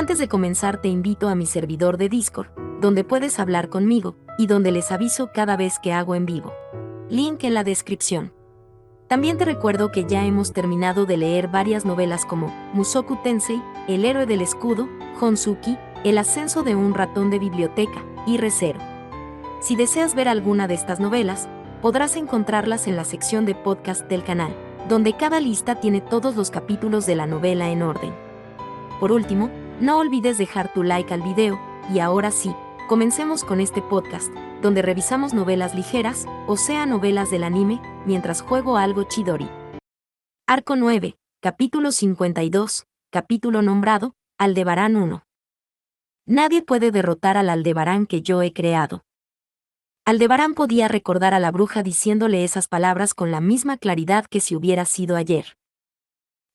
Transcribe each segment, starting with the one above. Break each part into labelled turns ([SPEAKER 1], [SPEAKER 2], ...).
[SPEAKER 1] Antes de comenzar te invito a mi servidor de Discord, donde puedes hablar conmigo, y donde les aviso cada vez que hago en vivo. Link en la descripción. También te recuerdo que ya hemos terminado de leer varias novelas como Mushoku Tensei, El héroe del escudo, Honsuki, El ascenso de un ratón de biblioteca, y Re:Zero. Si deseas ver alguna de estas novelas, podrás encontrarlas en la sección de podcast del canal, donde cada lista tiene todos los capítulos de la novela en orden. Por último, no olvides dejar tu like al video, y ahora sí, comencemos con este podcast, donde revisamos novelas ligeras, o sea novelas del anime, mientras juego algo Chidori. Arco 9, capítulo 52, capítulo nombrado, Aldebarán 1. Nadie puede derrotar al Aldebarán que yo he creado. Aldebarán podía recordar a la bruja diciéndole esas palabras con la misma claridad que si hubiera sido ayer.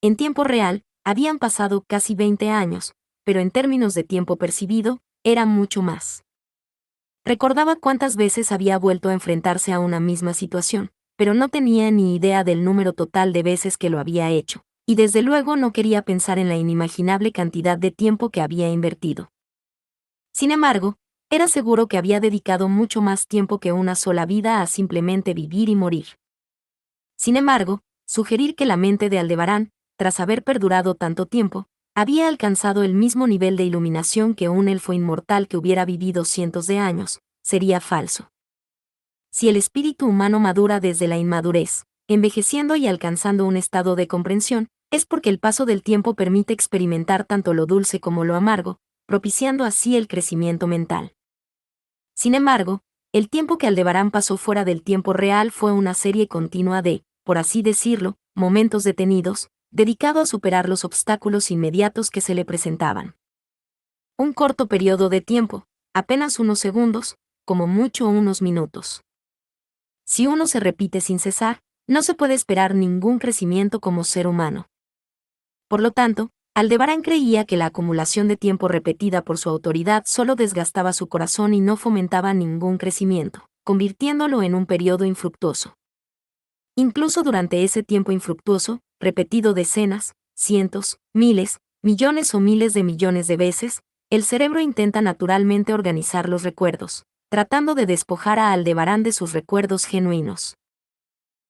[SPEAKER 1] En tiempo real, habían pasado casi 20 años, pero en términos de tiempo percibido, era mucho más. Recordaba cuántas veces había vuelto a enfrentarse a una misma situación, pero no tenía ni idea del número total de veces que lo había hecho, y desde luego no quería pensar en la inimaginable cantidad de tiempo que había invertido. Sin embargo, era seguro que había dedicado mucho más tiempo que una sola vida a simplemente vivir y morir. Sin embargo, sugerir que la mente de Aldebarán, tras haber perdurado tanto tiempo, había alcanzado el mismo nivel de iluminación que un elfo inmortal que hubiera vivido cientos de años, sería falso. Si el espíritu humano madura desde la inmadurez, envejeciendo y alcanzando un estado de comprensión, es porque el paso del tiempo permite experimentar tanto lo dulce como lo amargo, propiciando así el crecimiento mental. Sin embargo, el tiempo que Aldebarán pasó fuera del tiempo real fue una serie continua de, por así decirlo, momentos detenidos, dedicado a superar los obstáculos inmediatos que se le presentaban. Un corto periodo de tiempo, apenas unos segundos, como mucho unos minutos. Si uno se repite sin cesar, no se puede esperar ningún crecimiento como ser humano. Por lo tanto, Aldebarán creía que la acumulación de tiempo repetida por su autoridad solo desgastaba su corazón y no fomentaba ningún crecimiento, convirtiéndolo en un periodo infructuoso. Incluso durante ese tiempo infructuoso, repetido decenas, cientos, miles, millones o miles de millones de veces, el cerebro intenta naturalmente organizar los recuerdos, tratando de despojar a Aldebarán de sus recuerdos genuinos.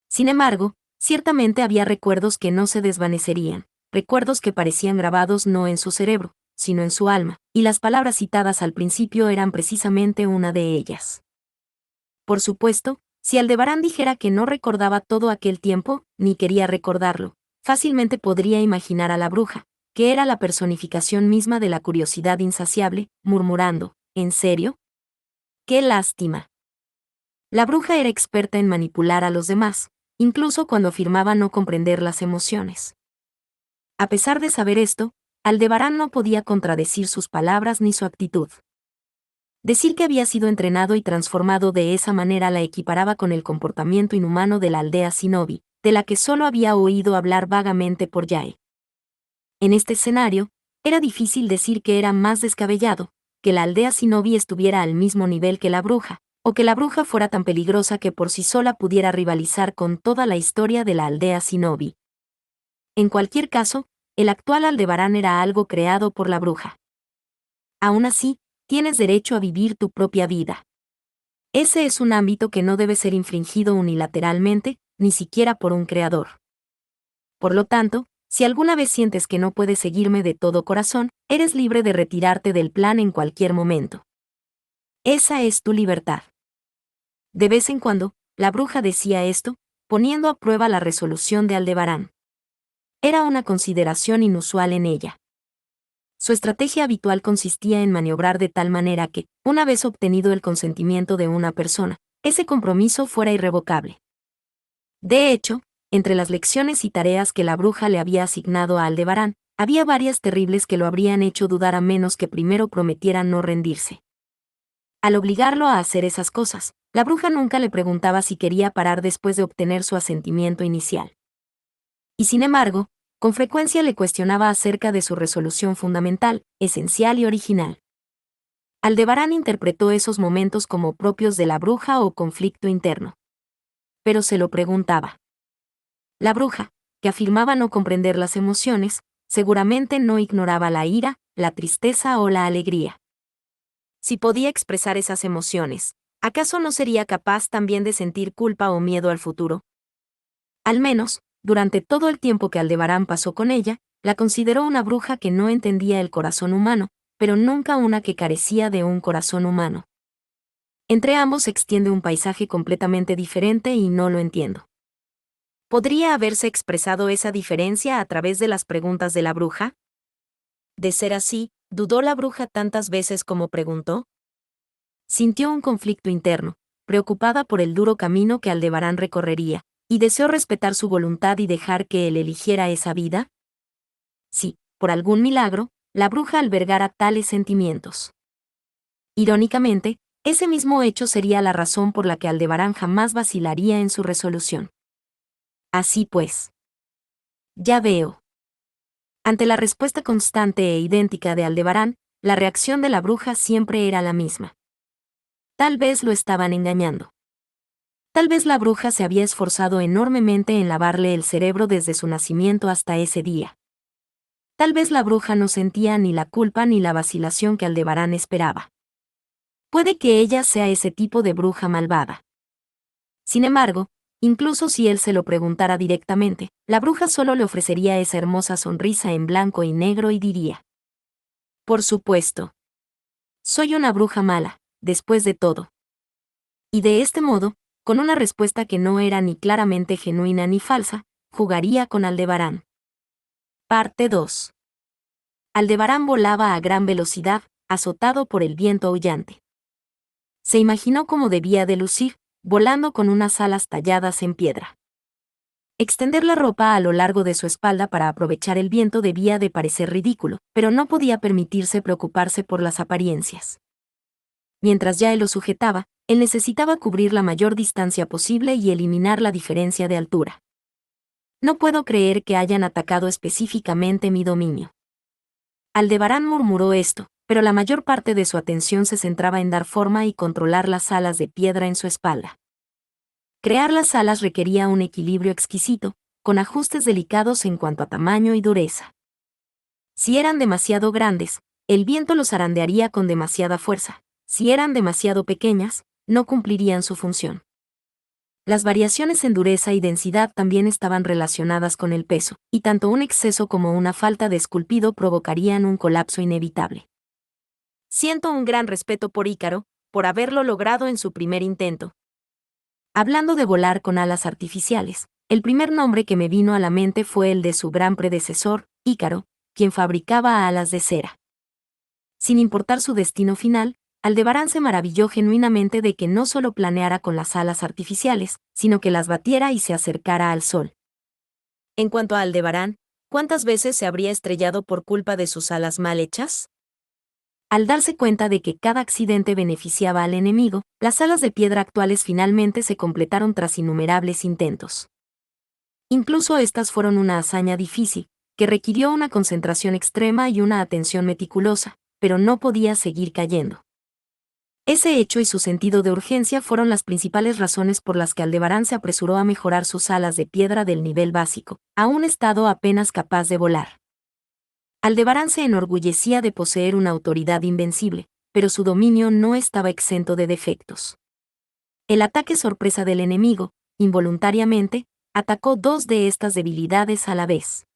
[SPEAKER 1] Sin embargo, ciertamente había recuerdos que no se desvanecerían, recuerdos que parecían grabados no en su cerebro, sino en su alma, y las palabras citadas al principio eran precisamente una de ellas. Por supuesto, si Aldebarán dijera que no recordaba todo aquel tiempo, ni quería recordarlo, fácilmente podría imaginar a la bruja, que era la personificación misma de la curiosidad insaciable, murmurando, ¿en serio? ¡Qué lástima! La bruja era experta en manipular a los demás, incluso cuando afirmaba no comprender las emociones. A pesar de saber esto, Aldebarán no podía contradecir sus palabras ni su actitud. Decir que había sido entrenado y transformado de esa manera la equiparaba con el comportamiento inhumano de la aldea Shinobi, de la que solo había oído hablar vagamente por Yae. En este escenario, era difícil decir que era más descabellado, que la aldea Shinobi estuviera al mismo nivel que la bruja, o que la bruja fuera tan peligrosa que por sí sola pudiera rivalizar con toda la historia de la aldea Shinobi. En cualquier caso, el actual Aldebarán era algo creado por la bruja. Aún así, tienes derecho a vivir tu propia vida. Ese es un ámbito que no debe ser infringido unilateralmente, ni siquiera por un creador. Por lo tanto, si alguna vez sientes que no puedes seguirme de todo corazón, eres libre de retirarte del plan en cualquier momento. Esa es tu libertad. De vez en cuando, la bruja decía esto, poniendo a prueba la resolución de Aldebarán. Era una consideración inusual en ella. Su estrategia habitual consistía en maniobrar de tal manera que, una vez obtenido el consentimiento de una persona, ese compromiso fuera irrevocable. De hecho, entre las lecciones y tareas que la bruja le había asignado a Aldebarán, había varias terribles que lo habrían hecho dudar a menos que primero prometiera no rendirse. Al obligarlo a hacer esas cosas, la bruja nunca le preguntaba si quería parar después de obtener su asentimiento inicial. Y sin embargo, con frecuencia le cuestionaba acerca de su resolución fundamental, esencial y original. Aldebarán interpretó esos momentos como propios de la bruja o conflicto interno. Pero se lo preguntaba. La bruja, que afirmaba no comprender las emociones, seguramente no ignoraba la ira, la tristeza o la alegría. Si podía expresar esas emociones, ¿acaso no sería capaz también de sentir culpa o miedo al futuro? Al menos, durante todo el tiempo que Aldebarán pasó con ella, la consideró una bruja que no entendía el corazón humano, pero nunca una que carecía de un corazón humano. Entre ambos se extiende un paisaje completamente diferente y no lo entiendo. ¿Podría haberse expresado esa diferencia a través de las preguntas de la bruja? De ser así, ¿dudó la bruja tantas veces como preguntó? Sintió un conflicto interno, preocupada por el duro camino que Aldebarán recorrería, y deseó respetar su voluntad y dejar que él eligiera esa vida. Si, por algún milagro, la bruja albergara tales sentimientos. Irónicamente, ese mismo hecho sería la razón por la que Aldebarán jamás vacilaría en su resolución. Así pues. Ya veo. Ante la respuesta constante e idéntica de Aldebarán, la reacción de la bruja siempre era la misma. Tal vez lo estaban engañando. Tal vez la bruja se había esforzado enormemente en lavarle el cerebro desde su nacimiento hasta ese día. Tal vez la bruja no sentía ni la culpa ni la vacilación que Aldebarán esperaba. Puede que ella sea ese tipo de bruja malvada. Sin embargo, incluso si él se lo preguntara directamente, la bruja solo le ofrecería esa hermosa sonrisa en blanco y negro y diría: por supuesto. Soy una bruja mala, después de todo. Y de este modo, con una respuesta que no era ni claramente genuina ni falsa, jugaría con Aldebarán. Parte 2. Aldebarán volaba a gran velocidad, azotado por el viento aullante. Se imaginó cómo debía de lucir, volando con unas alas talladas en piedra. Extender la ropa a lo largo de su espalda para aprovechar el viento debía de parecer ridículo, pero no podía permitirse preocuparse por las apariencias. Mientras ya él lo sujetaba, él necesitaba cubrir la mayor distancia posible y eliminar la diferencia de altura. No puedo creer que hayan atacado específicamente mi dominio. Aldebarán murmuró esto, pero la mayor parte de su atención se centraba en dar forma y controlar las alas de piedra en su espalda. Crear las alas requería un equilibrio exquisito, con ajustes delicados en cuanto a tamaño y dureza. Si eran demasiado grandes, el viento los zarandearía con demasiada fuerza. Si eran demasiado pequeñas, no cumplirían su función. Las variaciones en dureza y densidad también estaban relacionadas con el peso, y tanto un exceso como una falta de esculpido provocarían un colapso inevitable. Siento un gran respeto por Ícaro, por haberlo logrado en su primer intento. Hablando de volar con alas artificiales, el primer nombre que me vino a la mente fue el de su gran predecesor, Ícaro, quien fabricaba alas de cera. Sin importar su destino final, Aldebarán se maravilló genuinamente de que no solo planeara con las alas artificiales, sino que las batiera y se acercara al sol. En cuanto a Aldebarán, ¿cuántas veces se habría estrellado por culpa de sus alas mal hechas? Al darse cuenta de que cada accidente beneficiaba al enemigo, las alas de piedra actuales finalmente se completaron tras innumerables intentos. Incluso estas fueron una hazaña difícil, que requirió una concentración extrema y una atención meticulosa, pero no podía seguir cayendo. Ese hecho y su sentido de urgencia fueron las principales razones por las que Aldebarán se apresuró a mejorar sus alas de piedra del nivel básico, a un estado apenas capaz de volar. Aldebarán se enorgullecía de poseer una autoridad invencible, pero su dominio no estaba exento de defectos. El ataque sorpresa del enemigo, involuntariamente, atacó dos de estas debilidades a la vez.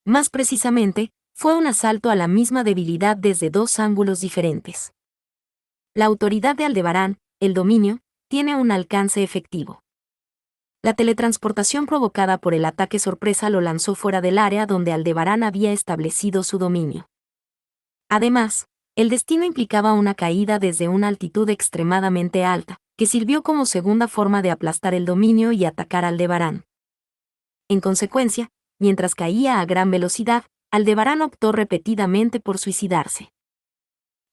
[SPEAKER 1] Más precisamente, fue un asalto a la misma debilidad desde dos ángulos diferentes. La autoridad de Aldebarán, el dominio, tiene un alcance efectivo. La teletransportación provocada por el ataque sorpresa lo lanzó fuera del área donde Aldebarán había establecido su dominio. Además, el destino implicaba una caída desde una altitud extremadamente alta, que sirvió como segunda forma de aplastar el dominio y atacar a Aldebarán. En consecuencia, mientras caía a gran velocidad, Aldebarán optó repetidamente por suicidarse.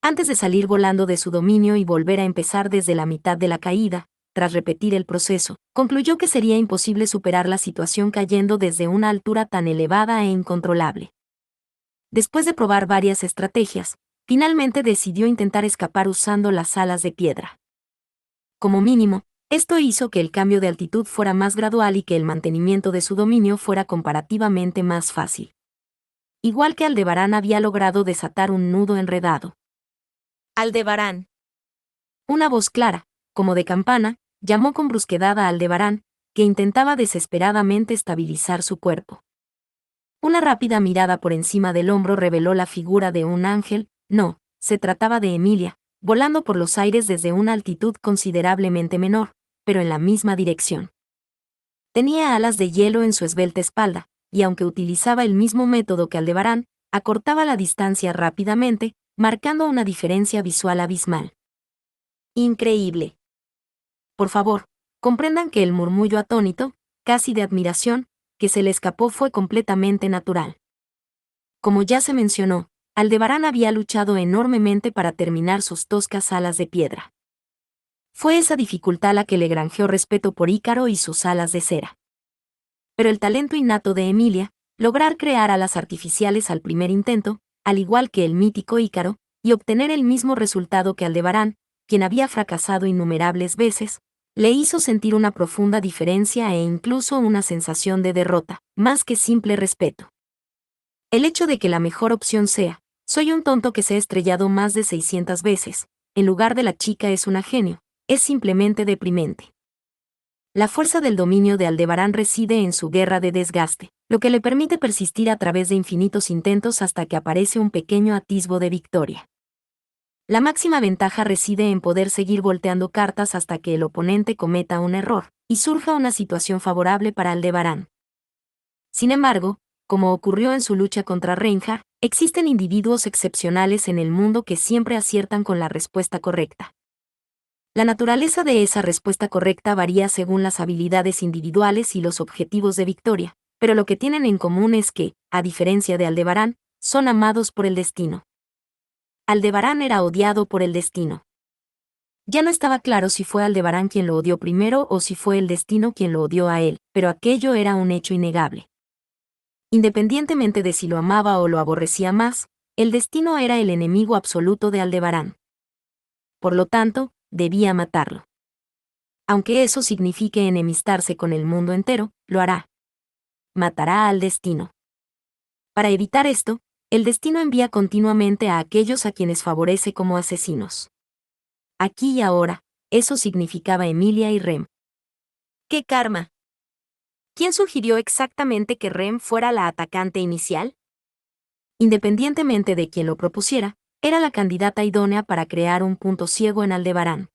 [SPEAKER 1] Antes de salir volando de su dominio y volver a empezar desde la mitad de la caída, tras repetir el proceso, concluyó que sería imposible superar la situación cayendo desde una altura tan elevada e incontrolable. Después de probar varias estrategias, finalmente decidió intentar escapar usando las alas de piedra. Como mínimo, esto hizo que el cambio de altitud fuera más gradual y que el mantenimiento de su dominio fuera comparativamente más fácil. igual que Aldebarán había logrado desatar un nudo enredado.
[SPEAKER 2] Aldebarán.
[SPEAKER 1] Una voz clara, como de campana, llamó con brusquedad a Aldebarán, que intentaba desesperadamente estabilizar su cuerpo. Una rápida mirada por encima del hombro reveló la figura de un ángel. No, se trataba de Emilia, volando por los aires desde una altitud considerablemente menor, pero en la misma dirección. Tenía alas de hielo en su esbelta espalda, y aunque utilizaba el mismo método que Aldebarán, acortaba la distancia rápidamente, marcando una diferencia visual abismal. Increíble. Por favor, comprendan que el murmullo atónito, casi de admiración, que se le escapó fue completamente natural. Como ya se mencionó, Aldebarán había luchado enormemente para terminar sus toscas alas de piedra. Fue esa dificultad la que le granjeó respeto por Ícaro y sus alas de cera. Pero el talento innato de Emilia, lograr crear alas artificiales al primer intento, al igual que el mítico Ícaro, y obtener el mismo resultado que Aldebarán, quien había fracasado innumerables veces, le hizo sentir una profunda diferencia e incluso una sensación de derrota, más que simple respeto. El hecho de que la mejor opción sea, soy un tonto que se ha estrellado más de 600 veces, en lugar de la chica es una genio, es simplemente deprimente. La fuerza del dominio de Aldebarán reside en su guerra de desgaste, lo que le permite persistir a través de infinitos intentos hasta que aparece un pequeño atisbo de victoria. La máxima ventaja reside en poder seguir volteando cartas hasta que el oponente cometa un error, y surja una situación favorable para Aldebarán. Sin embargo, como ocurrió en su lucha contra Reinhardt, existen individuos excepcionales en el mundo que siempre aciertan con la respuesta correcta. La naturaleza de esa respuesta correcta varía según las habilidades individuales y los objetivos de victoria, pero lo que tienen en común es que, a diferencia de Aldebarán, son amados por el destino. Aldebarán era odiado por el destino. Ya no estaba claro si fue Aldebarán quien lo odió primero o si fue el destino quien lo odió a él, pero aquello era un hecho innegable. Independientemente de si lo amaba o lo aborrecía más, el destino era el enemigo absoluto de Aldebarán. Por lo tanto, debía matarlo. Aunque eso signifique enemistarse con el mundo entero, lo hará. Matará al destino. Para evitar esto, el destino envía continuamente a aquellos a quienes favorece como asesinos. Aquí y ahora, eso significaba Emilia y Rem.
[SPEAKER 2] ¡Qué karma! ¿Quién sugirió exactamente que Rem fuera la atacante inicial?
[SPEAKER 1] Independientemente de quien lo propusiera, era la candidata idónea para crear un punto ciego en Aldebarán.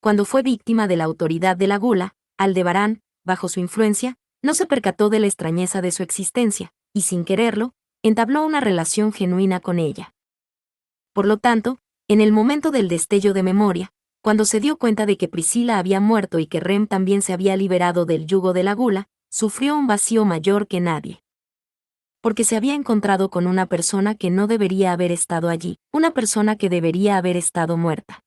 [SPEAKER 1] Cuando fue víctima de la autoridad de la gula, Aldebarán, bajo su influencia, no se percató de la extrañeza de su existencia, y sin quererlo, entabló una relación genuina con ella. Por lo tanto, en el momento del destello de memoria, cuando se dio cuenta de que Priscila había muerto y que Rem también se había liberado del yugo de la gula, sufrió un vacío mayor que nadie. Porque se había encontrado con una persona que no debería haber estado allí, una persona que debería haber estado muerta.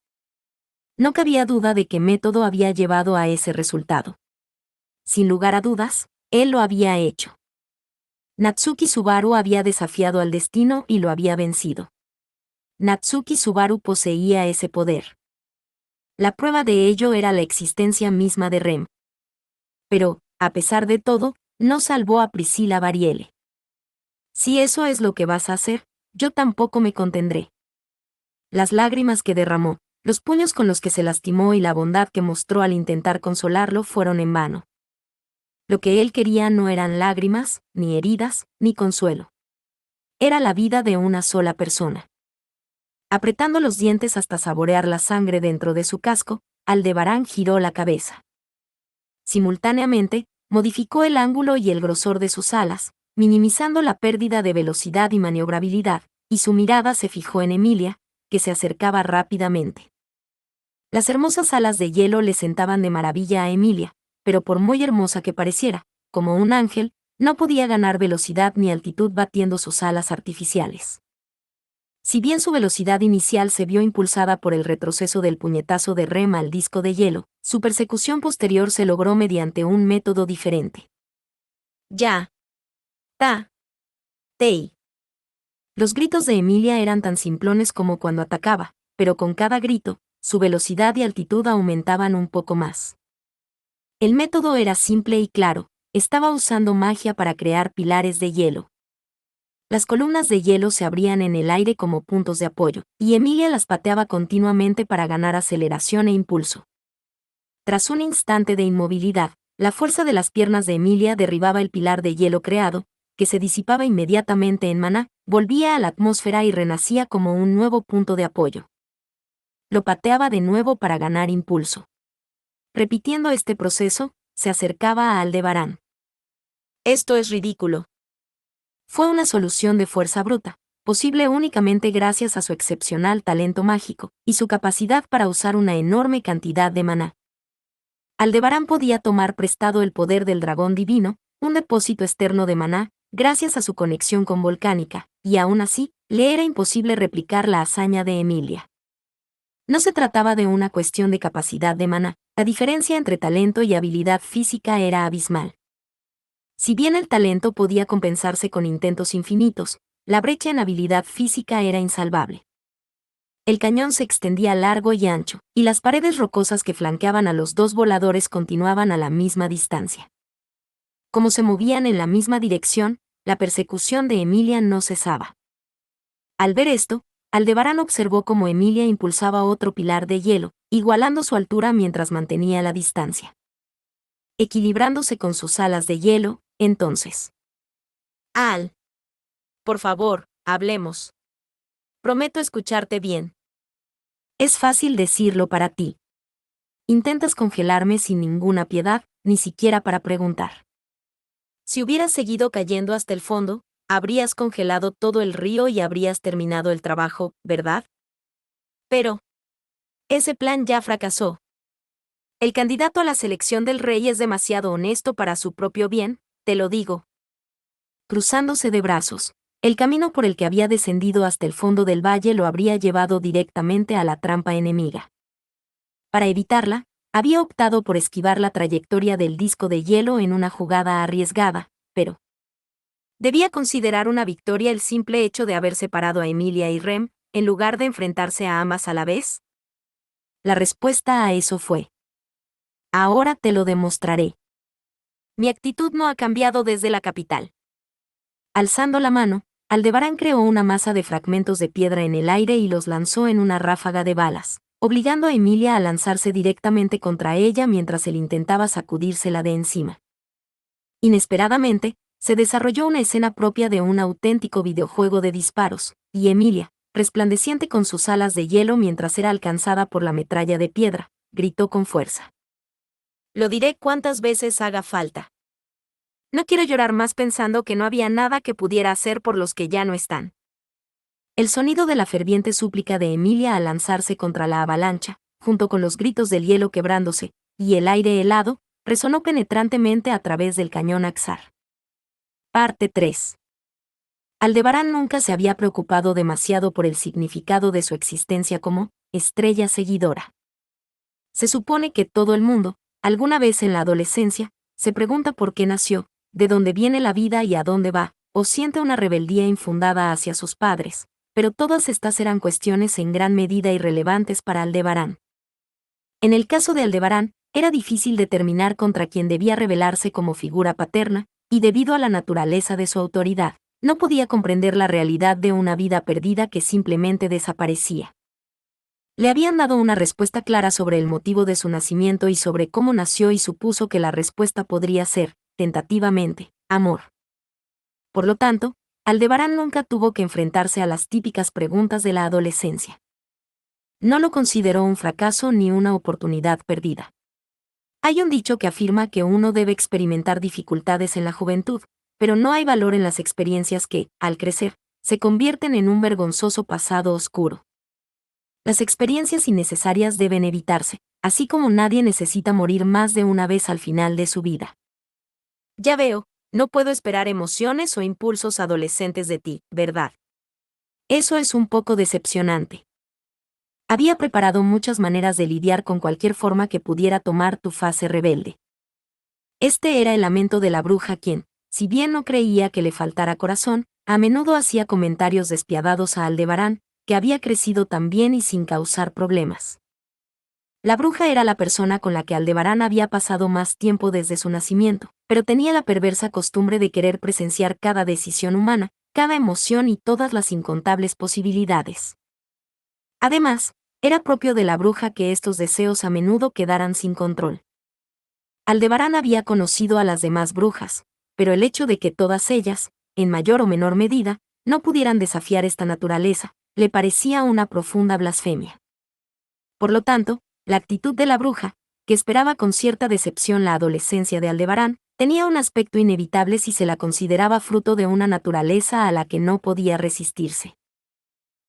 [SPEAKER 1] No cabía duda de qué método había llevado a ese resultado. Sin lugar a dudas, él lo había hecho. Natsuki Subaru había desafiado al destino y lo había vencido. Natsuki Subaru poseía ese poder. La prueba de ello era la existencia misma de Rem. Pero, a pesar de todo, no salvó a Priscilla Varielle. Si eso es lo que vas a hacer, yo tampoco me contendré. Las lágrimas que derramó, los puños con los que se lastimó y la bondad que mostró al intentar consolarlo fueron en vano. Lo que él quería no eran lágrimas, ni heridas, ni consuelo. Era la vida de una sola persona. Apretando los dientes hasta saborear la sangre dentro de su casco, Aldebarán giró la cabeza. Simultáneamente, modificó el ángulo y el grosor de sus alas, minimizando la pérdida de velocidad y maniobrabilidad, y su mirada se fijó en Emilia, que se acercaba rápidamente. Las hermosas alas de hielo le sentaban de maravilla a Emilia, pero por muy hermosa que pareciera, como un ángel, no podía ganar velocidad ni altitud batiendo sus alas artificiales. Si bien su velocidad inicial se vio impulsada por el retroceso del puñetazo de Rem al disco de hielo, su persecución posterior se logró mediante un método diferente.
[SPEAKER 2] Ya. Ta. Tei.
[SPEAKER 1] Los gritos de Emilia eran tan simplones como cuando atacaba, pero con cada grito, su velocidad y altitud aumentaban un poco más. El método era simple y claro, estaba usando magia para crear pilares de hielo. Las columnas de hielo se abrían en el aire como puntos de apoyo, y Emilia las pateaba continuamente para ganar aceleración e impulso. Tras un instante de inmovilidad, la fuerza de las piernas de Emilia derribaba el pilar de hielo creado, que se disipaba inmediatamente en maná, volvía a la atmósfera y renacía como un nuevo punto de apoyo. Lo pateaba de nuevo para ganar impulso. Repitiendo este proceso, se acercaba a Aldebarán.
[SPEAKER 2] Esto es ridículo.
[SPEAKER 1] Fue una solución de fuerza bruta, posible únicamente gracias a su excepcional talento mágico y su capacidad para usar una enorme cantidad de maná. Aldebarán podía tomar prestado el poder del dragón divino, un depósito externo de maná, gracias a su conexión con Volcánica, y aún así, le era imposible replicar la hazaña de Emilia. No se trataba de una cuestión de capacidad de maná, la diferencia entre talento y habilidad física era abismal. Si bien el talento podía compensarse con intentos infinitos, la brecha en habilidad física era insalvable. El cañón se extendía largo y ancho, y las paredes rocosas que flanqueaban a los dos voladores continuaban a la misma distancia. Como se movían en la misma dirección, la persecución de Emilia no cesaba. Al ver esto, Aldebarán observó cómo Emilia impulsaba otro pilar de hielo, igualando su altura mientras mantenía la distancia. Equilibrándose con sus alas de hielo, entonces.
[SPEAKER 2] Al. Por favor, hablemos. Prometo escucharte bien.
[SPEAKER 1] Es fácil decirlo para ti. Intentas congelarme sin ninguna piedad, ni siquiera para preguntar.
[SPEAKER 2] Si hubieras seguido cayendo hasta el fondo, habrías congelado todo el río y habrías terminado el trabajo, ¿verdad? Pero ese plan ya fracasó. El candidato a la selección del rey es demasiado honesto para su propio bien, te lo digo.
[SPEAKER 1] Cruzándose de brazos, el camino por el que había descendido hasta el fondo del valle lo habría llevado directamente a la trampa enemiga. Para evitarla, había optado por esquivar la trayectoria del disco de hielo en una jugada arriesgada, pero
[SPEAKER 2] ¿debía considerar una victoria el simple hecho de haber separado a Emilia y Rem, en lugar de enfrentarse a ambas a la vez?
[SPEAKER 1] La respuesta a eso fue: ahora te lo demostraré.
[SPEAKER 2] Mi actitud no ha cambiado desde la capital.
[SPEAKER 1] Alzando la mano, Aldebarán creó una masa de fragmentos de piedra en el aire y los lanzó en una ráfaga de balas, obligando a Emilia a lanzarse directamente contra ella mientras él intentaba sacudírsela de encima. Inesperadamente, se desarrolló una escena propia de un auténtico videojuego de disparos, y Emilia, resplandeciente con sus alas de hielo mientras era alcanzada por la metralla de piedra, gritó con fuerza.
[SPEAKER 2] Lo diré cuantas veces haga falta. No quiero llorar más pensando que no había nada que pudiera hacer por los que ya no están.
[SPEAKER 1] El sonido de la ferviente súplica de Emilia al lanzarse contra la avalancha, junto con los gritos del hielo quebrándose, y el aire helado, resonó penetrantemente a través del cañón Axar. Parte 3. Aldebarán nunca se había preocupado demasiado por el significado de su existencia como estrella seguidora. Se supone que todo el mundo, alguna vez en la adolescencia, se pregunta por qué nació, de dónde viene la vida y a dónde va, o siente una rebeldía infundada hacia sus padres, pero todas estas eran cuestiones en gran medida irrelevantes para Aldebarán. En el caso de Aldebarán, era difícil determinar contra quién debía rebelarse como figura paterna, y debido a la naturaleza de su autoridad, no podía comprender la realidad de una vida perdida que simplemente desaparecía. Le habían dado una respuesta clara sobre el motivo de su nacimiento y sobre cómo nació y supuso que la respuesta podría ser, tentativamente, amor. Por lo tanto, Aldebarán nunca tuvo que enfrentarse a las típicas preguntas de la adolescencia. No lo consideró un fracaso ni una oportunidad perdida. Hay un dicho que afirma que uno debe experimentar dificultades en la juventud, pero no hay valor en las experiencias que, al crecer, se convierten en un vergonzoso pasado oscuro. Las experiencias innecesarias deben evitarse, así como nadie necesita morir más de una vez al final de su vida.
[SPEAKER 2] Ya veo, no puedo esperar emociones o impulsos adolescentes de ti, ¿verdad?
[SPEAKER 1] Eso es un poco decepcionante. Había preparado muchas maneras de lidiar con cualquier forma que pudiera tomar tu fase rebelde. Este era el lamento de la bruja quien, si bien no creía que le faltara corazón, a menudo hacía comentarios despiadados a Aldebarán, que había crecido tan bien y sin causar problemas. La bruja era la persona con la que Aldebarán había pasado más tiempo desde su nacimiento, pero tenía la perversa costumbre de querer presenciar cada decisión humana, cada emoción y todas las incontables posibilidades. Además, era propio de la bruja que estos deseos a menudo quedaran sin control. Aldebarán había conocido a las demás brujas, pero el hecho de que todas ellas, en mayor o menor medida, no pudieran desafiar esta naturaleza, le parecía una profunda blasfemia. Por lo tanto, la actitud de la bruja, que esperaba con cierta decepción la adolescencia de Aldebarán, tenía un aspecto inevitable si se la consideraba fruto de una naturaleza a la que no podía resistirse.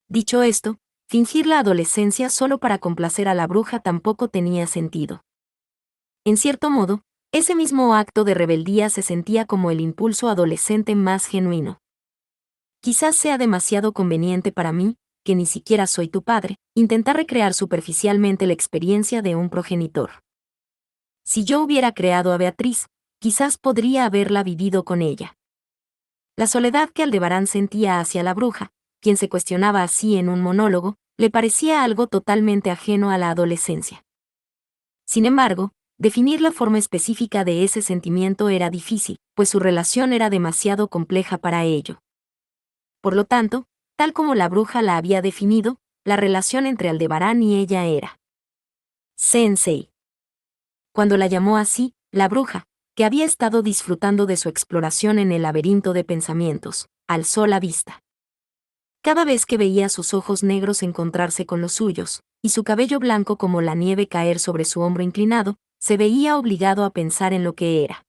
[SPEAKER 1] Dicho esto, fingir la adolescencia solo para complacer a la bruja tampoco tenía sentido. En cierto modo, ese mismo acto de rebeldía se sentía como el impulso adolescente más genuino. Quizás sea demasiado conveniente para mí, que ni siquiera soy tu padre, intentar recrear superficialmente la experiencia de un progenitor. Si yo hubiera creado a Beatriz, quizás podría haberla vivido con ella. La soledad que Aldebarán sentía hacia la bruja, quien se cuestionaba así en un monólogo, le parecía algo totalmente ajeno a la adolescencia. Sin embargo, definir la forma específica de ese sentimiento era difícil, pues su relación era demasiado compleja para ello. Por lo tanto, tal como la bruja la había definido, la relación entre Aldebarán y ella era Sensei. Cuando la llamó así, la bruja, que había estado disfrutando de su exploración en el laberinto de pensamientos, alzó la vista. Cada vez que veía sus ojos negros encontrarse con los suyos, y su cabello blanco como la nieve caer sobre su hombro inclinado, se veía obligado a pensar en lo que era.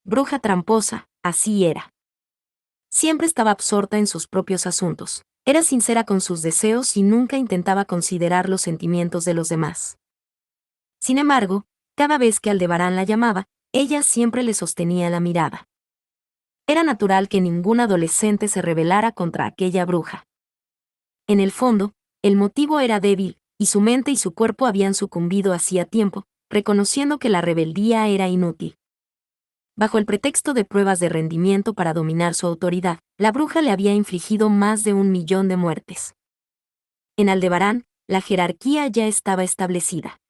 [SPEAKER 1] Bruja tramposa, así era. Siempre estaba absorta en sus propios asuntos, era sincera con sus deseos y nunca intentaba considerar los sentimientos de los demás. Sin embargo, cada vez que Aldebarán la llamaba, ella siempre le sostenía la mirada. Era natural que ningún adolescente se rebelara contra aquella bruja. En el fondo, el motivo era débil, y su mente y su cuerpo habían sucumbido hacía tiempo, reconociendo que la rebeldía era inútil. Bajo el pretexto de pruebas de rendimiento para dominar su autoridad, la bruja le había infligido más de 1.000.000 de muertes. En Aldebarán, la jerarquía ya estaba establecida.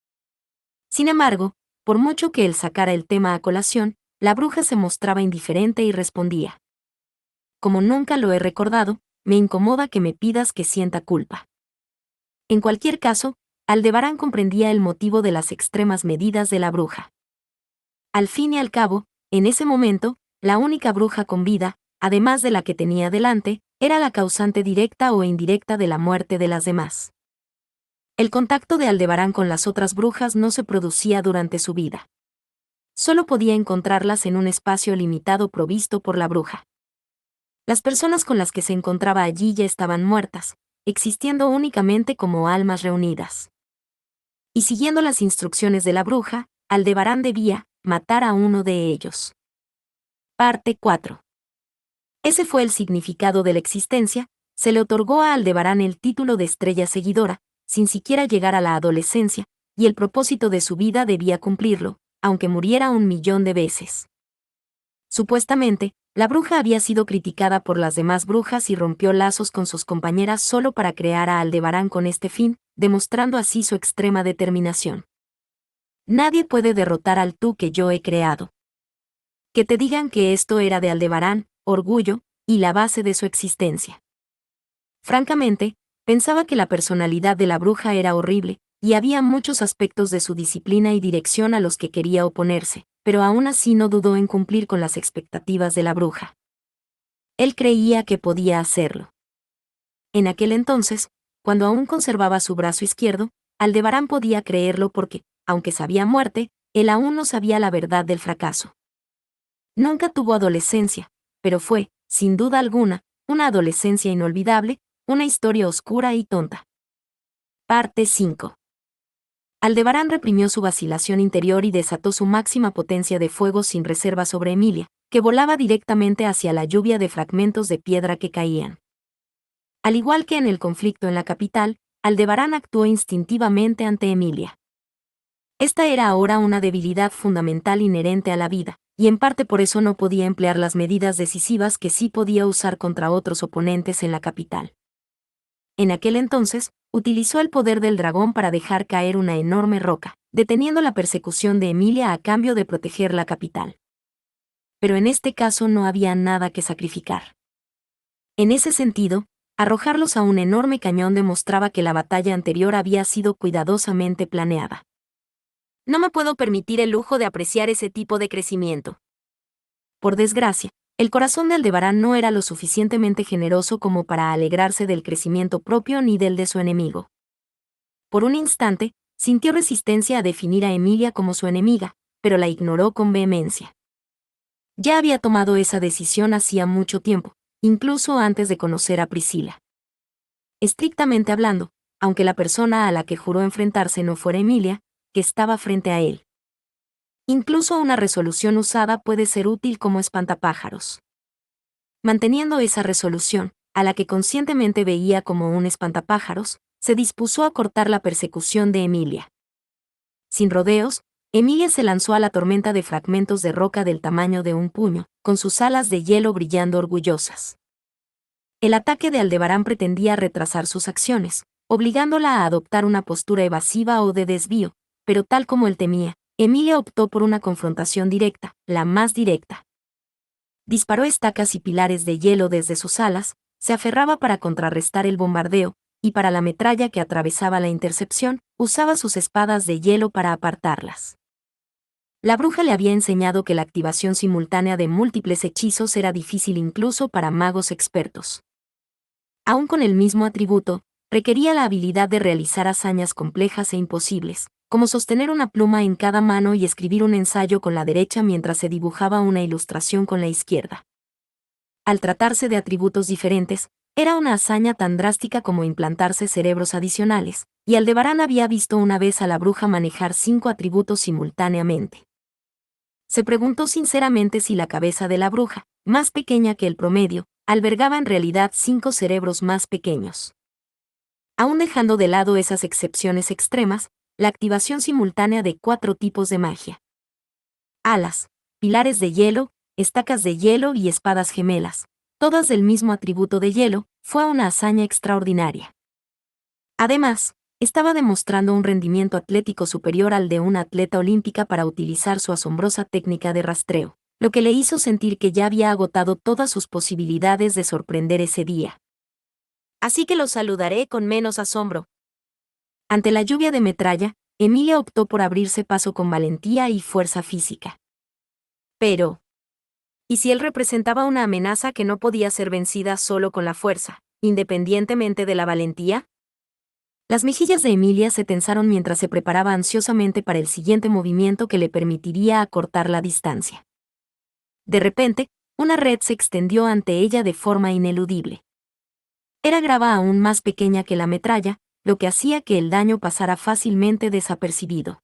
[SPEAKER 1] Sin embargo, por mucho que él sacara el tema a colación, la bruja se mostraba indiferente y respondía: como nunca lo he recordado, me incomoda que me pidas que sienta culpa. En cualquier caso, Aldebarán comprendía el motivo de las extremas medidas de la bruja. Al fin y al cabo, en ese momento, la única bruja con vida, además de la que tenía delante, era la causante directa o indirecta de la muerte de las demás. El contacto de Aldebarán con las otras brujas no se producía durante su vida. Solo podía encontrarlas en un espacio limitado provisto por la bruja. Las personas con las que se encontraba allí ya estaban muertas, existiendo únicamente como almas reunidas. Y siguiendo las instrucciones de la bruja, Aldebarán debía matar a uno de ellos. Parte 4. Ese fue el significado de la existencia. Se le otorgó a Aldebarán el título de estrella seguidora, sin siquiera llegar a la adolescencia, y el propósito de su vida debía cumplirlo, aunque muriera 1.000.000 de veces. Supuestamente, la bruja había sido criticada por las demás brujas y rompió lazos con sus compañeras solo para crear a Aldebarán con este fin, demostrando así su extrema determinación. Nadie puede derrotar al tú que yo he creado. Que te digan que esto era de Aldebarán, orgullo, y la base de su existencia. Francamente, pensaba que la personalidad de la bruja era horrible, y había muchos aspectos de su disciplina y dirección a los que quería oponerse, pero aún así no dudó en cumplir con las expectativas de la bruja. Él creía que podía hacerlo. En aquel entonces, cuando aún conservaba su brazo izquierdo, Aldebarán podía creerlo porque, aunque sabía muerte, él aún no sabía la verdad del fracaso. Nunca tuvo adolescencia, pero fue, sin duda alguna, una adolescencia inolvidable, una historia oscura y tonta. Parte 5. Aldebarán reprimió su vacilación interior y desató su máxima potencia de fuego sin reserva sobre Emilia, que volaba directamente hacia la lluvia de fragmentos de piedra que caían. Al igual que en el conflicto en la capital, Aldebarán actuó instintivamente ante Emilia. Esta era ahora una debilidad fundamental inherente a la vida, y en parte por eso no podía emplear las medidas decisivas que sí podía usar contra otros oponentes en la capital. En aquel entonces, utilizó el poder del dragón para dejar caer una enorme roca, deteniendo la persecución de Emilia a cambio de proteger la capital. Pero en este caso no había nada que sacrificar. En ese sentido, arrojarlos a un enorme cañón demostraba que la batalla anterior había sido cuidadosamente planeada.
[SPEAKER 2] No me puedo permitir el lujo de apreciar ese tipo de crecimiento.
[SPEAKER 1] Por desgracia, el corazón de Aldebarán no era lo suficientemente generoso como para alegrarse del crecimiento propio ni del de su enemigo. Por un instante, sintió resistencia a definir a Emilia como su enemiga, pero la ignoró con vehemencia. Ya había tomado esa decisión hacía mucho tiempo, incluso antes de conocer a Priscila. Estrictamente hablando, aunque la persona a la que juró enfrentarse no fuera Emilia, que estaba frente a él. Incluso una resolución usada puede ser útil como espantapájaros. Manteniendo esa resolución, a la que conscientemente veía como un espantapájaros, se dispuso a cortar la persecución de Emilia. Sin rodeos, Emilia se lanzó a la tormenta de fragmentos de roca del tamaño de un puño, con sus alas de hielo brillando orgullosas. El ataque de Aldebarán pretendía retrasar sus acciones, obligándola a adoptar una postura evasiva o de desvío, pero tal como él temía, Emilia optó por una confrontación directa, la más directa. Disparó estacas y pilares de hielo desde sus alas, se aferraba para contrarrestar el bombardeo, y para la metralla que atravesaba la intercepción, usaba sus espadas de hielo para apartarlas. La bruja le había enseñado que la activación simultánea de múltiples hechizos era difícil incluso para magos expertos. Aún con el mismo atributo, requería la habilidad de realizar hazañas complejas e imposibles, como sostener una pluma en cada mano y escribir un ensayo con la derecha mientras se dibujaba una ilustración con la izquierda. Al tratarse de atributos diferentes, era una hazaña tan drástica como implantarse cerebros adicionales, y Aldebarán había visto una vez a la bruja manejar 5 atributos simultáneamente. Se preguntó sinceramente si la cabeza de la bruja, más pequeña que el promedio, albergaba en realidad 5 cerebros más pequeños. Aún dejando de lado esas excepciones extremas, la activación simultánea de 4 tipos de magia. Alas, pilares de hielo, estacas de hielo y espadas gemelas, todas del mismo atributo de hielo, fue una hazaña extraordinaria. Además, estaba demostrando un rendimiento atlético superior al de una atleta olímpica para utilizar su asombrosa técnica de rastreo, lo que le hizo sentir que ya había agotado todas sus posibilidades de sorprender ese día.
[SPEAKER 2] Así que lo saludaré con menos asombro.
[SPEAKER 1] Ante la lluvia de metralla, Emilia optó por abrirse paso con valentía y fuerza física.
[SPEAKER 2] Pero, ¿y si él representaba una amenaza que no podía ser vencida solo con la fuerza, independientemente de la valentía?
[SPEAKER 1] Las mejillas de Emilia se tensaron mientras se preparaba ansiosamente para el siguiente movimiento que le permitiría acortar la distancia. De repente, una red se extendió ante ella de forma ineludible. Era grava aún más pequeña que la metralla, lo que hacía que el daño pasara fácilmente desapercibido.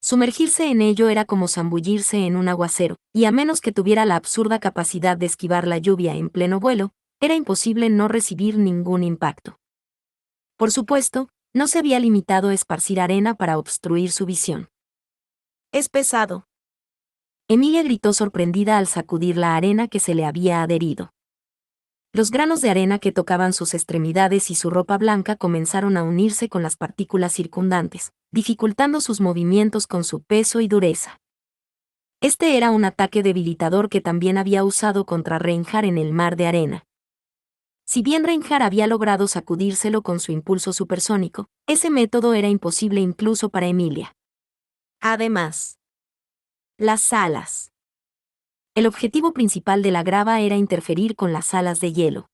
[SPEAKER 1] Sumergirse en ello era como zambullirse en un aguacero, y a menos que tuviera la absurda capacidad de esquivar la lluvia en pleno vuelo, era imposible no recibir ningún impacto. Por supuesto, no se había limitado a esparcir arena para obstruir su visión.
[SPEAKER 2] Es pesado.
[SPEAKER 1] Emilia gritó sorprendida al sacudir la arena que se le había adherido. Los granos de arena que tocaban sus extremidades y su ropa blanca comenzaron a unirse con las partículas circundantes, dificultando sus movimientos con su peso y dureza. Este era un ataque debilitador que también había usado contra Reinhardt en el mar de arena. Si bien Reinhardt había logrado sacudírselo con su impulso supersónico, ese método era imposible incluso para Emilia.
[SPEAKER 2] Además, las alas.
[SPEAKER 1] El objetivo principal de la grava era interferir con las alas de hielo.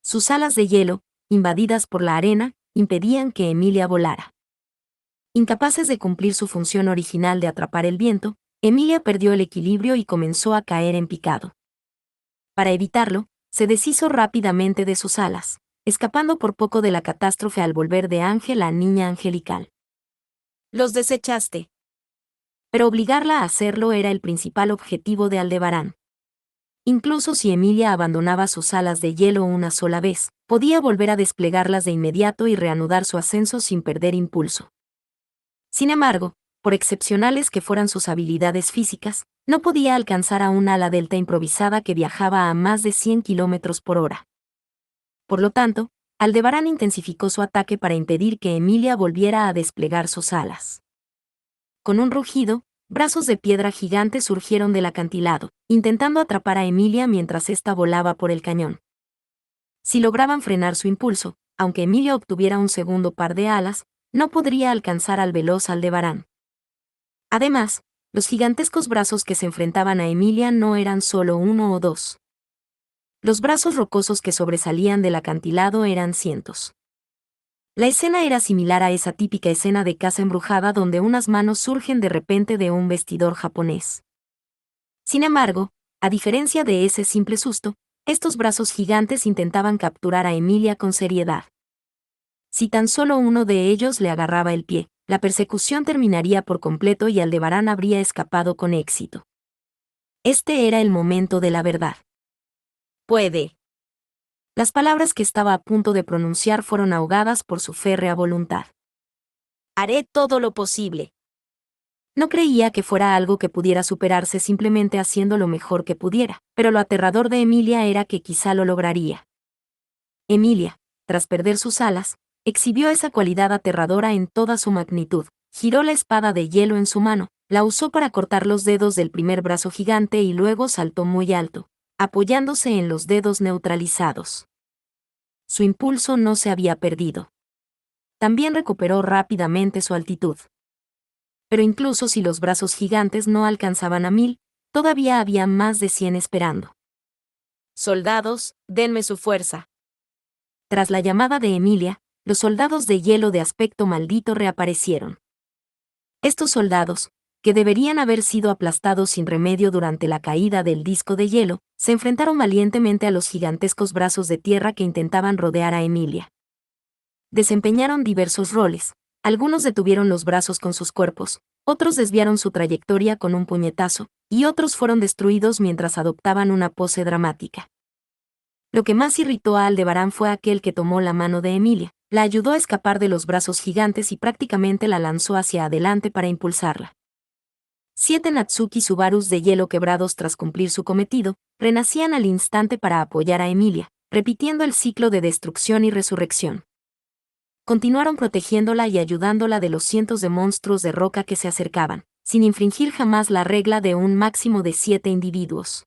[SPEAKER 1] Sus alas de hielo, invadidas por la arena, impedían que Emilia volara. Incapaces de cumplir su función original de atrapar el viento, Emilia perdió el equilibrio y comenzó a caer en picado. Para evitarlo, se deshizo rápidamente de sus alas, escapando por poco de la catástrofe al volver de Ángel a niña angelical.
[SPEAKER 2] Los desechaste.
[SPEAKER 1] Pero obligarla a hacerlo era el principal objetivo de Aldebarán. Incluso si Emilia abandonaba sus alas de hielo una sola vez, podía volver a desplegarlas de inmediato y reanudar su ascenso sin perder impulso. Sin embargo, por excepcionales que fueran sus habilidades físicas, no podía alcanzar a un ala delta improvisada que viajaba a más de 100 kilómetros por hora. Por lo tanto, Aldebarán intensificó su ataque para impedir que Emilia volviera a desplegar sus alas. Con un rugido, brazos de piedra gigantes surgieron del acantilado, intentando atrapar a Emilia mientras ésta volaba por el cañón. Si lograban frenar su impulso, aunque Emilia obtuviera un segundo par de alas, no podría alcanzar al veloz Aldebarán. Además, los gigantescos brazos que se enfrentaban a Emilia no eran solo uno o dos. Los brazos rocosos que sobresalían del acantilado eran cientos. La escena era similar a esa típica escena de casa embrujada donde unas manos surgen de repente de un vestidor japonés. Sin embargo, a diferencia de ese simple susto, estos brazos gigantes intentaban capturar a Emilia con seriedad. Si tan solo uno de ellos le agarraba el pie, la persecución terminaría por completo y Aldebarán habría escapado con éxito. Este era el momento de la verdad.
[SPEAKER 2] Puede.
[SPEAKER 1] Las palabras que estaba a punto de pronunciar fueron ahogadas por su férrea voluntad.
[SPEAKER 2] Haré todo lo posible.
[SPEAKER 1] No creía que fuera algo que pudiera superarse simplemente haciendo lo mejor que pudiera, pero lo aterrador de Emilia era que quizá lo lograría. Emilia, tras perder sus alas, exhibió esa cualidad aterradora en toda su magnitud. Giró la espada de hielo en su mano, la usó para cortar los dedos del primer brazo gigante y luego saltó muy alto, apoyándose en los dedos neutralizados. Su impulso no se había perdido. También recuperó rápidamente su altitud. Pero incluso si los brazos gigantes no alcanzaban a 1000, todavía había más de 100 esperando.
[SPEAKER 2] Soldados, denme su fuerza.
[SPEAKER 1] Tras la llamada de Emilia, los soldados de hielo de aspecto maldito reaparecieron. Estos soldados, que deberían haber sido aplastados sin remedio durante la caída del disco de hielo, se enfrentaron valientemente a los gigantescos brazos de tierra que intentaban rodear a Emilia. Desempeñaron diversos roles. Algunos detuvieron los brazos con sus cuerpos, otros desviaron su trayectoria con un puñetazo, y otros fueron destruidos mientras adoptaban una pose dramática. Lo que más irritó a Aldebarán fue aquel que tomó la mano de Emilia, la ayudó a escapar de los brazos gigantes y prácticamente la lanzó hacia adelante para impulsarla. 7 Natsuki Subarus de hielo quebrados tras cumplir su cometido, renacían al instante para apoyar a Emilia, repitiendo el ciclo de destrucción y resurrección. Continuaron protegiéndola y ayudándola de los cientos de monstruos de roca que se acercaban, sin infringir jamás la regla de un máximo de 7 individuos.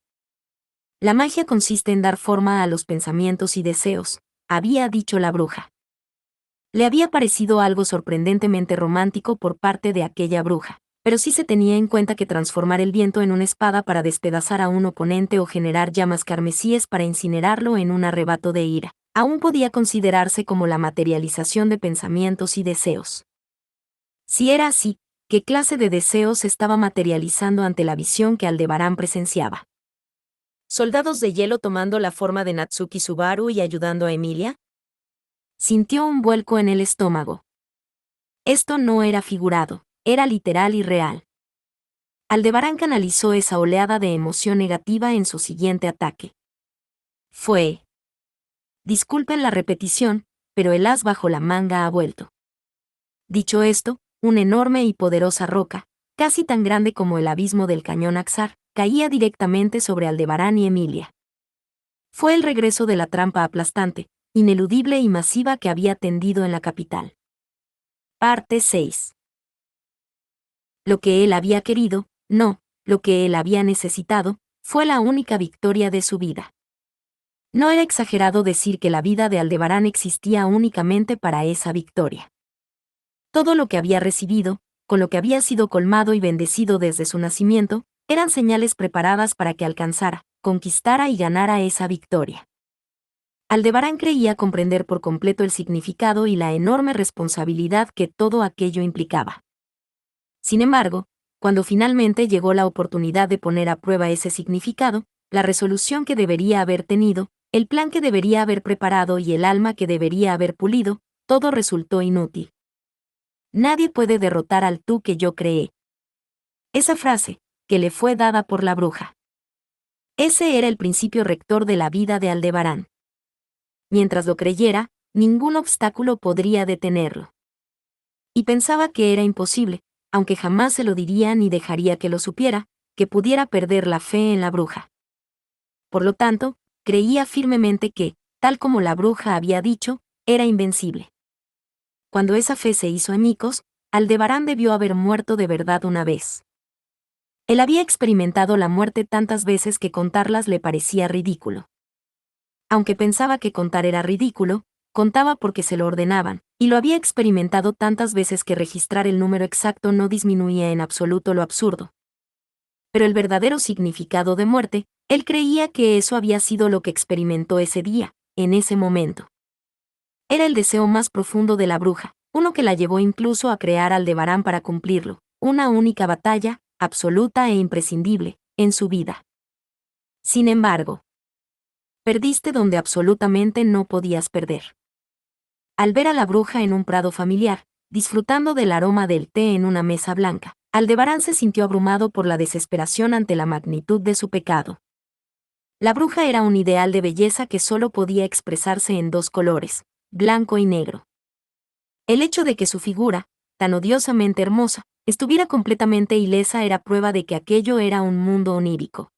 [SPEAKER 1] La magia consiste en dar forma a los pensamientos y deseos, había dicho la bruja. Le había parecido algo sorprendentemente romántico por parte de aquella bruja, pero sí se tenía en cuenta que transformar el viento en una espada para despedazar a un oponente o generar llamas carmesíes para incinerarlo en un arrebato de ira, aún podía considerarse como la materialización de pensamientos y deseos. Si era así, ¿qué clase de deseos estaba materializando ante la visión que Aldebarán presenciaba?
[SPEAKER 2] ¿Soldados de hielo tomando la forma de Natsuki Subaru y ayudando a Emilia?
[SPEAKER 1] Sintió un vuelco en el estómago. Esto no era figurado, era literal y real. Aldebarán canalizó esa oleada de emoción negativa en su siguiente ataque. Fue. Disculpen la repetición, pero el as bajo la manga ha vuelto. Dicho esto, una enorme y poderosa roca, casi tan grande como el abismo del cañón Axar, caía directamente sobre Aldebarán y Emilia. Fue el regreso de la trampa aplastante, ineludible y masiva que había tendido en la capital. Parte 6. Lo que él había querido, no, lo que él había necesitado, fue la única victoria de su vida. No era exagerado decir que la vida de Aldebarán existía únicamente para esa victoria. Todo lo que había recibido, con lo que había sido colmado y bendecido desde su nacimiento, eran señales preparadas para que alcanzara, conquistara y ganara esa victoria. Aldebarán creía comprender por completo el significado y la enorme responsabilidad que todo aquello implicaba. Sin embargo, cuando finalmente llegó la oportunidad de poner a prueba ese significado, la resolución que debería haber tenido, el plan que debería haber preparado y el alma que debería haber pulido, todo resultó inútil. Nadie puede derrotar al tú que yo creé. Esa frase, que le fue dada por la bruja. Ese era el principio rector de la vida de Aldebarán. Mientras lo creyera, ningún obstáculo podría detenerlo. Y pensaba que era imposible, aunque jamás se lo diría ni dejaría que lo supiera, que pudiera perder la fe en la bruja. Por lo tanto, creía firmemente que, tal como la bruja había dicho, era invencible. Cuando esa fe se hizo añicos, Aldebarán debió haber muerto de verdad una vez. Él había experimentado la muerte tantas veces que contarlas le parecía ridículo. Aunque pensaba que contar era ridículo, contaba porque se lo ordenaban, y lo había experimentado tantas veces que registrar el número exacto no disminuía en absoluto lo absurdo. Pero el verdadero significado de muerte, él creía que eso había sido lo que experimentó ese día, en ese momento. Era el deseo más profundo de la bruja, uno que la llevó incluso a crear Aldebarán para cumplirlo, una única batalla, absoluta e imprescindible, en su vida. Sin embargo, perdiste donde absolutamente no podías perder. Al ver a la bruja en un prado familiar, disfrutando del aroma del té en una mesa blanca, Aldebarán se sintió abrumado por la desesperación ante la magnitud de su pecado. La bruja era un ideal de belleza que solo podía expresarse en dos colores, blanco y negro. El hecho de que su figura, tan odiosamente hermosa, estuviera completamente ilesa era prueba de que aquello era un mundo onírico.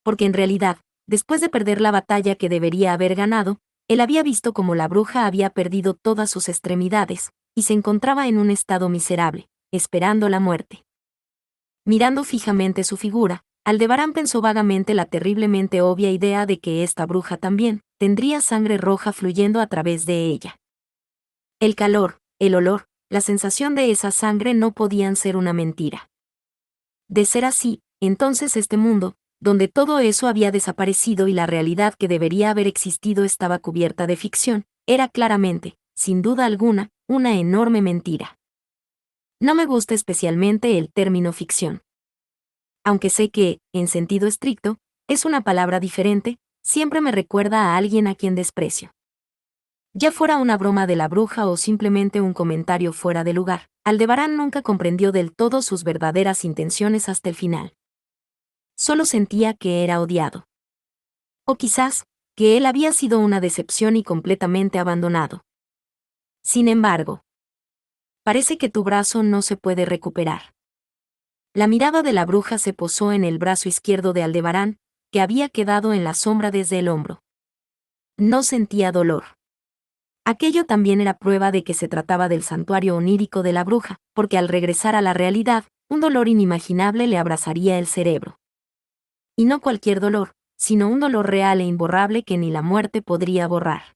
[SPEAKER 1] Porque en realidad, después de perder la batalla que debería haber ganado, él había visto cómo la bruja había perdido todas sus extremidades, y se encontraba en un estado miserable, esperando la muerte. Mirando fijamente su figura, Aldebarán pensó vagamente la terriblemente obvia idea de que esta bruja también tendría sangre roja fluyendo a través de ella. El calor, el olor, la sensación de esa sangre no podían ser una mentira. De ser así, entonces este mundo, donde todo eso había desaparecido y la realidad que debería haber existido estaba cubierta de ficción, era claramente, sin duda alguna, una enorme mentira. No me gusta especialmente el término ficción. Aunque sé que, en sentido estricto, es una palabra diferente, siempre me recuerda a alguien a quien desprecio. Ya fuera una broma de la bruja o simplemente un comentario fuera de lugar, Aldebarán nunca comprendió del todo sus verdaderas intenciones hasta el final. Solo sentía que era odiado. O quizás, que él había sido una decepción y completamente abandonado. Sin embargo, parece que tu brazo no se puede recuperar. La mirada de la bruja se posó en el brazo izquierdo de Aldebarán, que había quedado en la sombra desde el hombro. No sentía dolor. Aquello también era prueba de que se trataba del santuario onírico de la bruja, porque al regresar a la realidad, un dolor inimaginable le abrazaría el cerebro. Y no cualquier dolor, sino un dolor real e imborrable que ni la muerte podría borrar.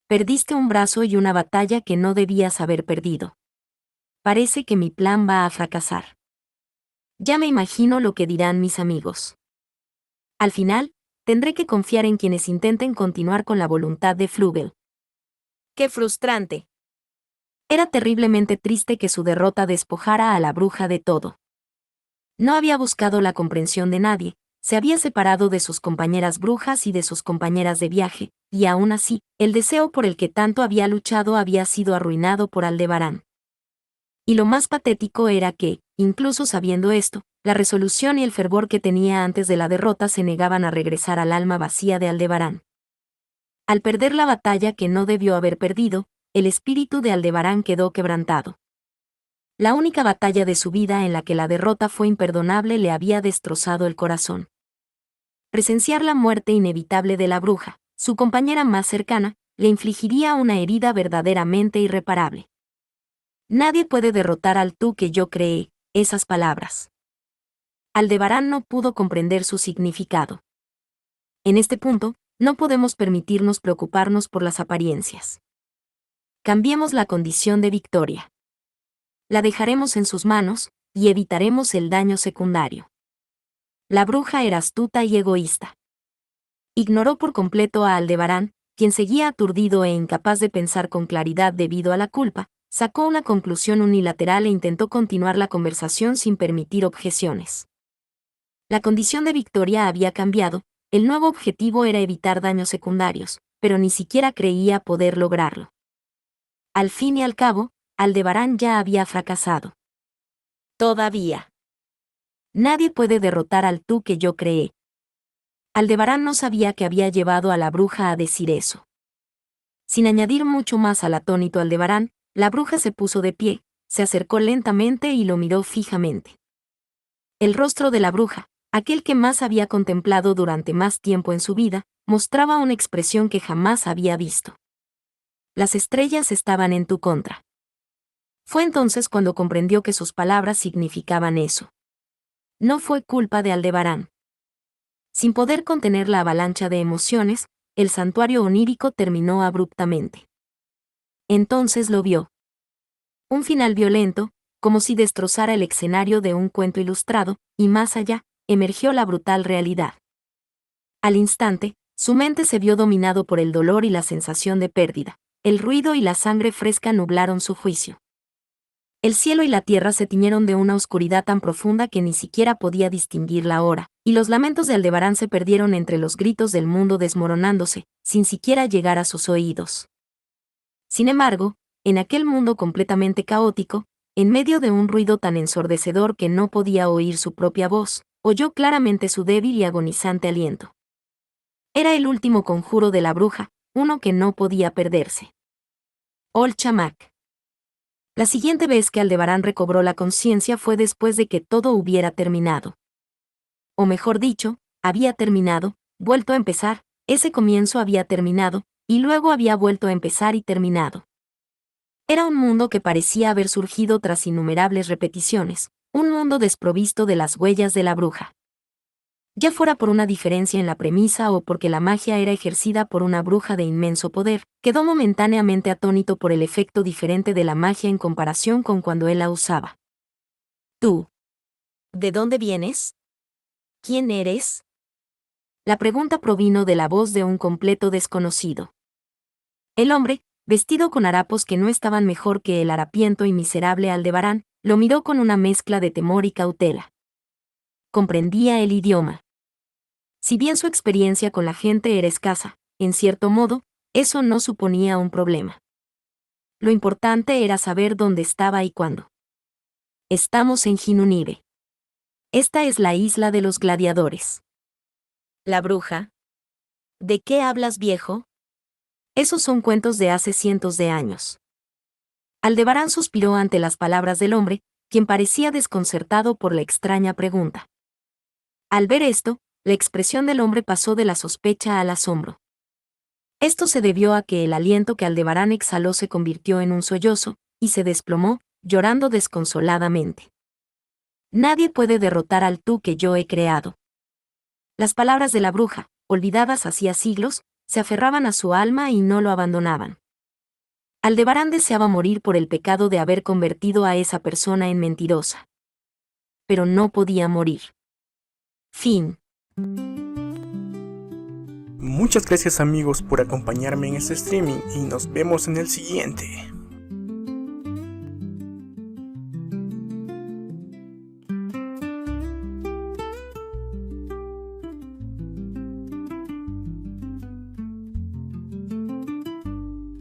[SPEAKER 1] Perdiste un brazo y una batalla que no debías haber perdido. Parece que mi plan va a fracasar. Ya me imagino lo que dirán mis amigos. Al final, tendré que confiar en quienes intenten continuar con la voluntad de Flugel. ¡Qué frustrante! Era terriblemente triste que su derrota despojara a la bruja de todo. No había buscado la comprensión de nadie, se había separado de sus compañeras brujas y de sus compañeras de viaje, y aún así, el deseo por el que tanto había luchado había sido arruinado por Aldebarán. Y lo más patético era que, incluso sabiendo esto, la resolución y el fervor que tenía antes de la derrota se negaban a regresar al alma vacía de Aldebarán. Al perder la batalla que no debió haber perdido, el espíritu de Aldebarán quedó quebrantado. La única batalla de su vida en la que la derrota fue imperdonable le había destrozado el corazón. Presenciar la muerte inevitable de la bruja, su compañera más cercana, le infligiría una herida verdaderamente irreparable. Nadie puede derrotar al tú que yo creé, esas palabras. Aldebarán no pudo comprender su significado. En este punto, no podemos permitirnos preocuparnos por las apariencias. Cambiemos la condición de Victoria. La dejaremos en sus manos, y evitaremos el daño secundario. La bruja era astuta y egoísta. Ignoró por completo a Aldebarán, quien seguía aturdido e incapaz de pensar con claridad debido a la culpa, sacó una conclusión unilateral e intentó continuar la conversación sin permitir objeciones. La condición de Victoria había cambiado, el nuevo objetivo era evitar daños secundarios, pero ni siquiera creía poder lograrlo. Al fin y al cabo, Aldebarán ya había fracasado. Todavía. Nadie puede derrotar al tú que yo creé. Aldebarán no sabía que había llevado a la bruja a decir eso. Sin añadir mucho más al atónito Aldebarán, la bruja se puso de pie, se acercó lentamente y lo miró fijamente. El rostro de la bruja, aquel que más había contemplado durante más tiempo en su vida, mostraba una expresión que jamás había visto. Las estrellas estaban en tu contra. Fue entonces cuando comprendió que sus palabras significaban eso. No fue culpa de Aldebarán. Sin poder contener la avalancha de emociones, el santuario onírico terminó abruptamente. Entonces lo vio. Un final violento, como si destrozara el escenario de un cuento ilustrado, y más allá, emergió la brutal realidad. Al instante, su mente se vio dominado por el dolor y la sensación de pérdida. El ruido y la sangre fresca nublaron su juicio. El cielo y la tierra se tiñeron de una oscuridad tan profunda que ni siquiera podía distinguir la hora, y los lamentos de Aldebarán se perdieron entre los gritos del mundo desmoronándose, sin siquiera llegar a sus oídos. Sin embargo, en aquel mundo completamente caótico, en medio de un ruido tan ensordecedor que no podía oír su propia voz, oyó claramente su débil y agonizante aliento. Era el último conjuro de la bruja, uno que no podía perderse. Ol Chamak. La siguiente vez que Aldebarán recobró la conciencia fue después de que todo hubiera terminado. O mejor dicho, había terminado, vuelto a empezar, ese comienzo había terminado, y luego había vuelto a empezar y terminado. Era un mundo que parecía haber surgido tras innumerables repeticiones, un mundo desprovisto de las huellas de la bruja. Ya fuera por una diferencia en la premisa o porque la magia era ejercida por una bruja de inmenso poder, quedó momentáneamente atónito por el efecto diferente de la magia en comparación con cuando él la usaba. ¿Tú? ¿De dónde vienes? ¿Quién eres? La pregunta provino de la voz de un completo desconocido. El hombre, vestido con harapos que no estaban mejor que el harapiento y miserable Aldebarán, lo miró con una mezcla de temor y cautela. Comprendía el idioma. Si bien su experiencia con la gente era escasa, en cierto modo, eso no suponía un problema. Lo importante era saber dónde estaba y cuándo. Estamos en Jinunive. Esta es la isla de los gladiadores. La bruja. ¿De qué hablas, viejo? Esos son cuentos de hace cientos de años. Aldebarán suspiró ante las palabras del hombre, quien parecía desconcertado por la extraña pregunta. Al ver esto, la expresión del hombre pasó de la sospecha al asombro. Esto se debió a que el aliento que Aldebarán exhaló se convirtió en un sollozo, y se desplomó, llorando desconsoladamente. Nadie puede derrotar al tú que yo he creado. Las palabras de la bruja, olvidadas hacía siglos, se aferraban a su alma y no lo abandonaban. Aldebarán deseaba morir por el pecado de haber convertido a esa persona en mentirosa. Pero no podía morir. Fin.
[SPEAKER 3] Muchas gracias amigos por acompañarme en este streaming y nos vemos en el siguiente.